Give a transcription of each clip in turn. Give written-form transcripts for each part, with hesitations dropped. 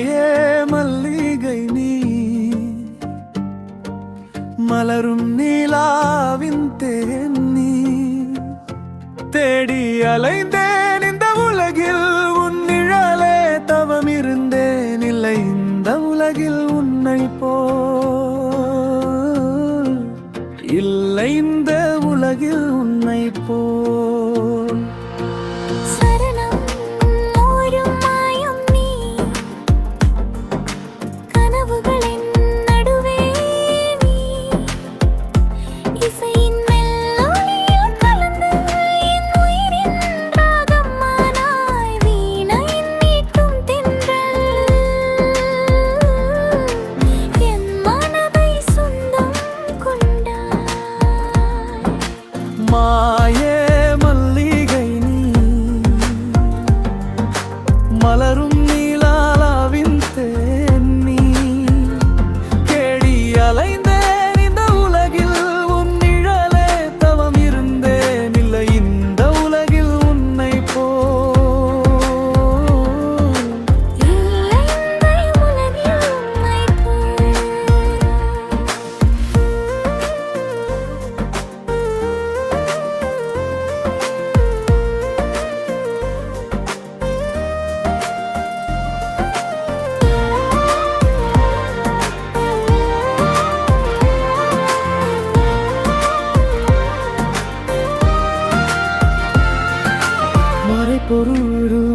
மாயே மல்லிகை நீ மலரும் நீலாவின் தேன் நீ தேடி அலைந்தேன் இந்த உலகில் உன் நிழலே தவம் இருந்தேன் இல்லை இந்த உலகில் உன்னை போல் இல்லை இந்த உலகில் உன்னை போல் மாயே மல்லிகை நீ மலரும் நீலாவின் தேன் நீ கேடி அலைந்தேன் இந்த உலகில் உன் நிழலே தவம் இருந்தேன் இல்லை இந்த உலகில் உன்னை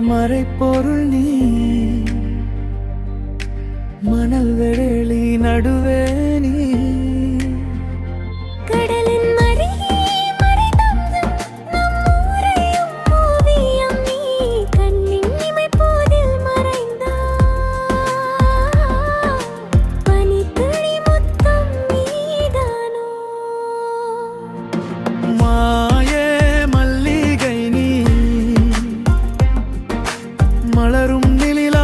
மறைப்பொருள் நீ மணல் வெளி நடுவே நீ கடலின் மடியே மறைந்தது நம் ஊரையும் ஓவியம் நீ கண்ணின் இமைப்போதில் மறைந்தாய் பனித்துளி முத்தம் நீதானோ மாயே மல்லிகை நீ மலரும் நிழல்